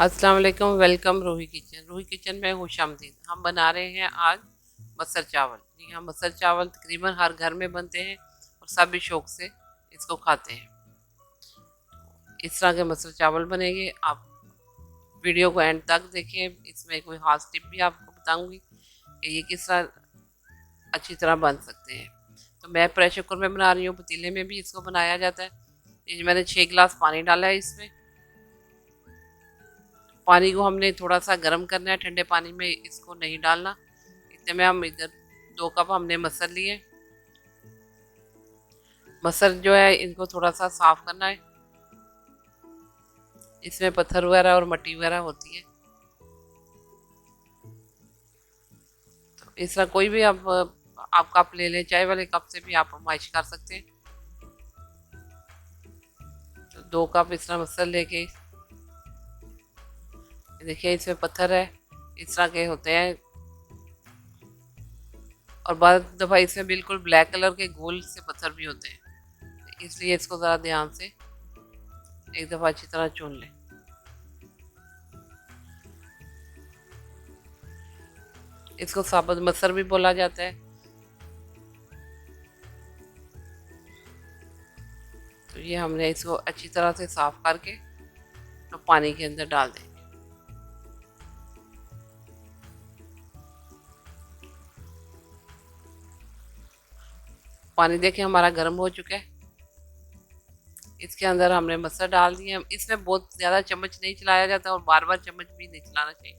अस्सलाम वालेकुम। Welcome Roohi kitchen. Roohi kitchen में खुशामदीद। हम बना रहे हैं आज मसर चावल। जी हाँ, मसर चावल तकरीबन हर घर में बनते हैं और सब भी शौक से इसको खाते हैं। इस तरह के मसर चावल बनेंगे। आप वीडियो को एंड तक देखें। इसमें कोई खास टिप भी आपको बताऊंगी कि ये किस तरह अच्छी तरह बन सकते हैं। तो मैं प्रेशर कुकर में बना रही हूँ, पतीले में भी इसको बनाया जाता है। ये मैंने 6 गिलास पानी डाला है। इसमें पानी को हमने थोड़ा सा गर्म करना है, ठंडे पानी में इसको नहीं डालना। इतने में हम इधर 2 कप हमने मसर लिए। मसर जो है इनको थोड़ा सा साफ करना है। इसमें पत्थर वगैरह और मट्टी वगैरह होती है। तो इस तरह कोई भी आप कप ले लें, चाय वाले कप से भी आप माइश कर सकते हैं। तो 2 कप इस तरह मसर लेके, देखिए इसमें पत्थर है, इस तरह के होते हैं। और बाद दफ़ा इसमें बिल्कुल ब्लैक कलर के गोल से पत्थर भी होते हैं। इसलिए इसको ज़रा ध्यान से एक दफ़ा अच्छी तरह चुन लें। इसको साबुत मसर भी बोला जाता है। तो ये हमने इसको अच्छी तरह से साफ करके तो पानी के अंदर डाल देंगे। पानी देखें हमारा गर्म हो चुका है। इसके अंदर हमने मसर डाल दिए। इसमें बहुत ज़्यादा चम्मच नहीं चलाया जाता और बार बार चम्मच भी नहीं चलाना चाहिए।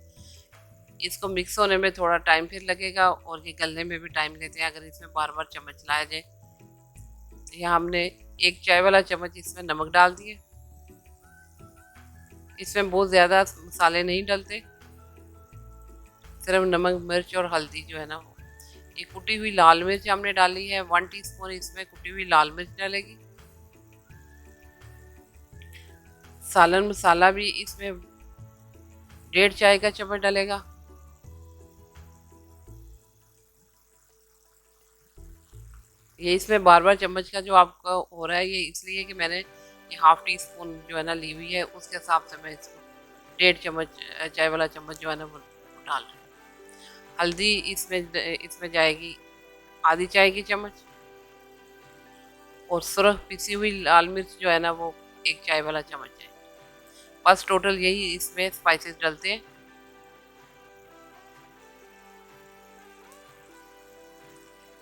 इसको मिक्स होने में थोड़ा टाइम फिर लगेगा और ये गलने में भी टाइम लेते हैं अगर इसमें बार बार चम्मच चलाया जाए। तो यहाँ हमने 1 चाय वाला चम्मच इसमें नमक डाल दिए। इसमें बहुत ज़्यादा मसाले नहीं डलते, सिर्फ नमक, मिर्च और हल्दी जो है ना वो। ये कुटी हुई लाल मिर्च हमने डाली है, 1 टीस्पून इसमें कुटी हुई लाल मिर्च डालेगी। सालन मसाला भी इसमें 1.5 चाय का चम्मच डालेगा। ये इसमें बार बार चम्मच का जो आपका हो रहा है ये इसलिए कि मैंने ये ½ टीस्पून जो है ना ली हुई है, उसके हिसाब से मैं इसको 1.5 चम्मच चाय वाला चम्मच जो है ना वो डाल रही हूँ। हल्दी इसमें जाएगी आधी चाय की चम्मच। और सुरख पिसी हुई लाल मिर्च जो है ना वो 1 चाय वाला चम्मच है। बस टोटल यही इसमें स्पाइसेस डलते हैं।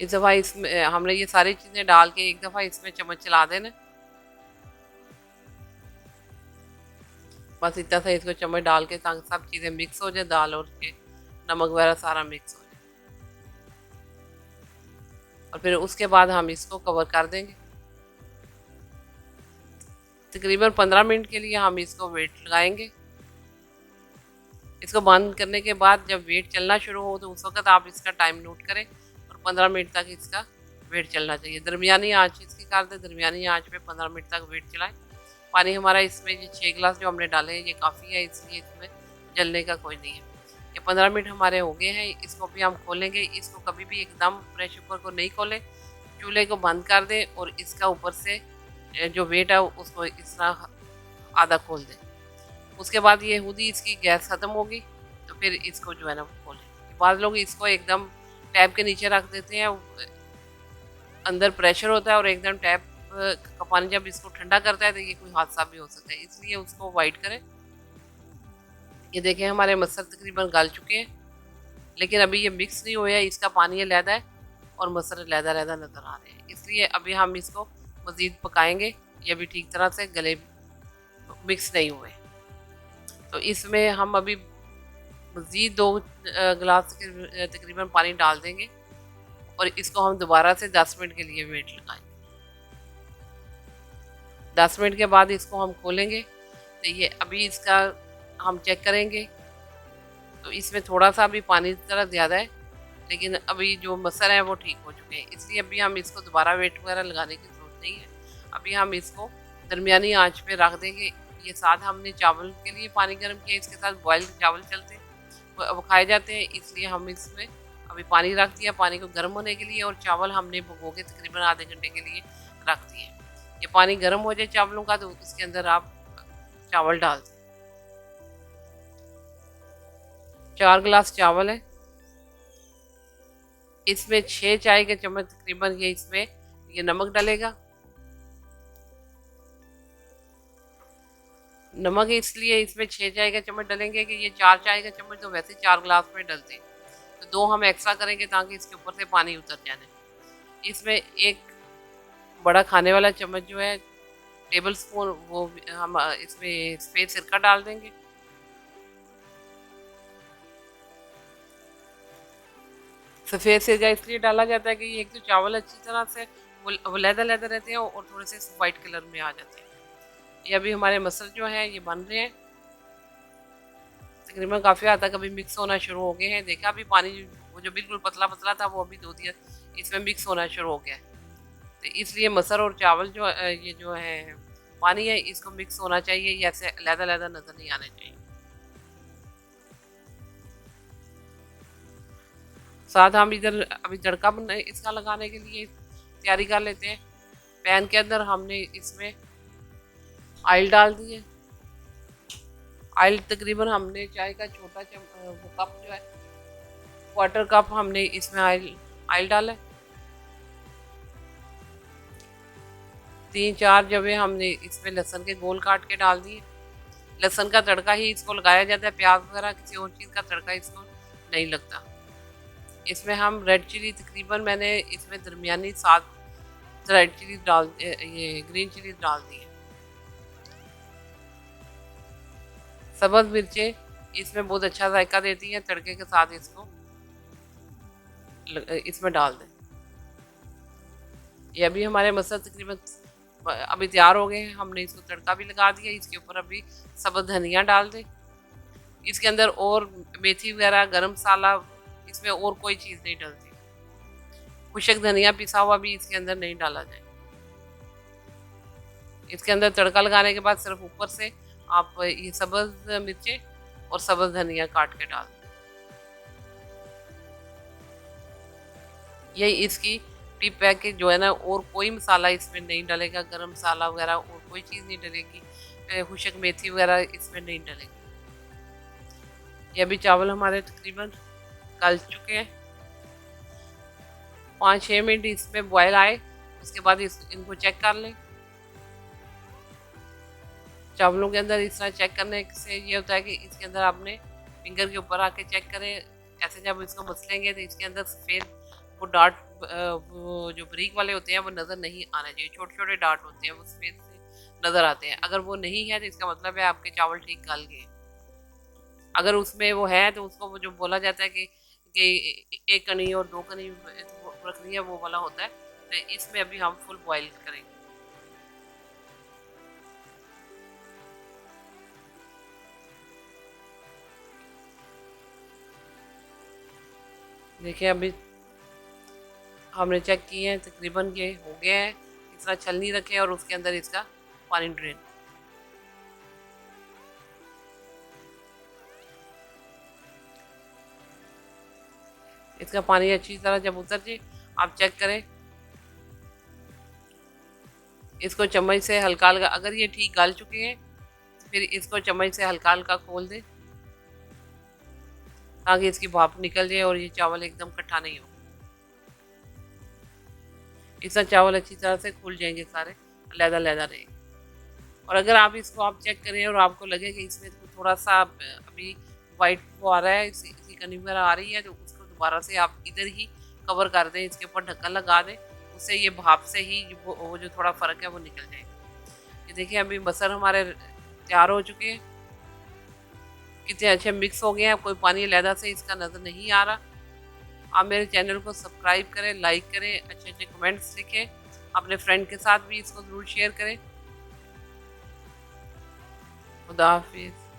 इस दफ़ा इसमें हमने ये सारी चीज़ें डाल के एक दफ़ा इसमें चम्मच चला देना। बस इतना सा इसको चम्मच डाल के ताकि सब चीज़ें मिक्स हो जाए, दाल और के नमक वगैरह सारा मिक्स हो जाए। और फिर उसके बाद हम इसको कवर कर देंगे। तकरीबन 15 मिनट के लिए हम इसको वेट लगाएंगे। इसको बंद करने के बाद जब वेट चलना शुरू हो तो उस वक्त आप इसका टाइम नोट करें और 15 मिनट तक इसका वेट चलना चाहिए। दरमियानी आंच इसकी कर दें, दरमियानी आंच पे 15 मिनट तक वेट चलाएं। पानी हमारा इसमें ये 6 गिलास जो हमने डाले हैं ये काफ़ी है, इसलिए इसमें जलने का कोई नहीं है। ये 15 मिनट हमारे हो गए हैं। इसको भी हम खोलेंगे। इसको कभी भी एकदम प्रेशर कुकर को नहीं खोलें, चूल्हे को बंद कर दें और इसका ऊपर से जो वेट है उसको इस तरह आधा खोल दें। उसके बाद ये खुद ही इसकी गैस ख़त्म होगी तो फिर इसको जो है ना वो खोलें। बाद लोग इसको एकदम टैप के नीचे रख देते हैं, अंदर प्रेशर होता है और एकदम टैप का पानी जब इसको ठंडा करता है तो ये कोई हादसा भी हो सकता है, इसलिए उसको अवॉइड करें। ये देखें हमारे मसर तकरीबन गल चुके हैं, लेकिन अभी ये मिक्स नहीं हुए हैं। इसका पानी अलहदा है और मसर अलहदा नज़र आ रहे हैं, इसलिए अभी हम इसको मज़ीद पकाएंगे। ये भी ठीक तरह से गले मिक्स नहीं हुए। तो इसमें हम अभी मज़ीद 2 गिलास के तकरीबन पानी डाल देंगे और इसको हम दोबारा से 10 मिनट के लिए वेट लगाएंगे। 10 मिनट के बाद इसको हम खोलेंगे तो ये अभी इसका हम चेक करेंगे तो इसमें थोड़ा सा अभी पानी ज़रा ज़्यादा है, लेकिन अभी जो मसर है वो ठीक हो चुके हैं, इसलिए अभी हम इसको दोबारा वेट वगैरह लगाने की ज़रूरत नहीं है। अभी हम इसको दरमियानी आंच पे रख देंगे। ये साथ हमने चावल के लिए पानी गर्म किया, इसके साथ बॉयल्ड चावल चलते हैं, वो खाए जाते हैं, इसलिए हम इसमें अभी पानी रख दिया पानी को गर्म होने के लिए। और चावल हमने भिगो के तकरीबन आधे घंटे के लिए रख दिए। ये पानी गर्म हो जाए चावलों का तो उसके अंदर आप चावल डाल दें। 4 गिलास चावल है, इसमें 6 चाय के चम्मच तकरीबन ये इसमें ये नमक डलेगा। नमक इसलिए इसमें 6 चाय का चम्मच डलेंगे कि ये 4 चाय का चम्मच तो वैसे 4 गिलास में डलते हैं, तो 2 हम एक्स्ट्रा करेंगे ताकि इसके ऊपर से पानी उतर जाए। इसमें एक बड़ा खाने वाला चम्मच जो है टेबल स्पून वो हम इसमें सफ़ेद सिरका डाल देंगे। सफ़ेद सिरका इसलिए डाला जाता है कि एक तो चावल अच्छी तरह से वो लहदा लहदा रहते हैं और थोड़े से वाइट कलर में आ जाते हैं। ये अभी हमारे मसल जो हैं ये बन रहे हैं, तकरीबन काफ़ी हद तक अभी मिक्स होना शुरू हो गए हैं। देखा अभी पानी वो जो बिल्कुल पतला पतला था वो अभी दो दिया इसमें मिक्स होना शुरू हो गया है। तो इसलिए मसर और चावल जो ये जो है पानी है इसको मिक्स होना चाहिए, ये ऐसे लहदा लहदा नज़र नहीं आना चाहिए। साथ हम इधर अभी तड़का इसका लगाने के लिए तैयारी कर लेते हैं। पैन के अंदर हमने इसमें ऑयल डाल दिए। ऑयल तकरीबन हमने चाय का छोटा वो कप जो है क्वार्टर कप हमने इसमें ऑयल डाला है। 3-4 जबे हमने इसमें लहसुन के गोल काट के डाल दिए। लहसुन का तड़का ही इसको लगाया जाता है, प्याज वगैरह किसी और चीज़ का तड़का इसको नहीं लगता। इसमें हम रेड चिली तकरीबन मैंने इसमें दरमियानी 7 रेड चिली ये ग्रीन चिली डाल दी है। सब्ज़ मिर्चें इसमें बहुत अच्छा जायका देती हैं, तड़के के साथ इसको इसमें डाल दें। ये अभी हमारे मसाला तकरीबन अभी तैयार हो गए हैं, हमने इसको तड़का भी लगा दिया। इसके ऊपर अभी सब्ज़ धनिया डाल दें। इसके अंदर और मेथी वगैरह गरम मसाला इसमें और कोई चीज़ नहीं डलती। खुशक धनिया पिसा हुआ भी इसके अंदर नहीं डाला जाए। इसके अंदर तड़का लगाने के बाद सिर्फ ऊपर से आप ये सब्ज़ मिर्चें और सब्ज़ धनिया काट के डाल दें। यही इसकी प्री पैकेज जो है ना, और कोई मसाला इसमें नहीं डलेगा, गरम मसाला वगैरह और कोई चीज़ नहीं डलेगी, खुशक मेथी वगैरह इसमें नहीं डलेगी। ये अभी चावल हमारे तकरीबन गल चुके हैं। 5-6 मिनट इसमें बॉयल आए, उसके बाद इनको चेक कर लें। चावलों के अंदर इस तरह चेक करने से ये होता है कि इसके अंदर आपने फिंगर के ऊपर आके चेक करें। ऐसे जब इसको मसलेंगे तो इसके अंदर सफ़ेद वो डार्ट वो जो ब्रीक वाले होते हैं वो नज़र नहीं आना चाहिए। छोटे छोटे डार्ट होते हैं वो सफ़ेद से नज़र आते हैं। अगर वो नहीं है तो इसका मतलब है आपके चावल ठीक गल गए। अगर उसमें वो है तो उसको वो जो बोला जाता है कि 1 कनी और 2 कनी रखनी है, वो वाला होता है। तो इसमें अभी हम फुल बॉयल करेंगे। देखिए अभी हमने चेक किए हैं, तकरीबन ये हो गया है। इस तरह छलनी रखें और उसके अंदर इसका पानी ड्रेन। इसका पानी अच्छी तरह जब उतर जाए आप चेक करें। इसको चम्मच से हल्का हल्का, अगर ये ठीक गल चुके हैं फिर इसको चम्मच से हल्का हल्का खोल दें ताकि इसकी भाप निकल जाए और ये चावल एकदम इकट्ठा नहीं हो। इससे चावल अच्छी तरह से खुल जाएंगे, सारे लहदा लहदा रहेंगे। और अगर आप इसको आप चेक करें और आपको लगे कि इसमें थोड़ा सा अभी वाइट वो आ रहा है, इसकी कनी वगैरह आ रही है, तो उसको दोबारा से आप इधर ही कवर कर दें, इसके ऊपर ढक्कन लगा दें। उससे ये भाप से ही वो जो थोड़ा फ़र्क है वो निकल जाएगा। ये देखिए अभी मसर हमारे तैयार हो चुके हैं, कितने अच्छे मिक्स हो गए हैं। कोई पानी लहदा से इसका नज़र नहीं आ रहा। आप मेरे चैनल को सब्सक्राइब करें, लाइक करें, अच्छे अच्छे कमेंट्स लिखें, अपने फ्रेंड के साथ भी इसको ज़रूर शेयर करें। खुदा हाफिज़।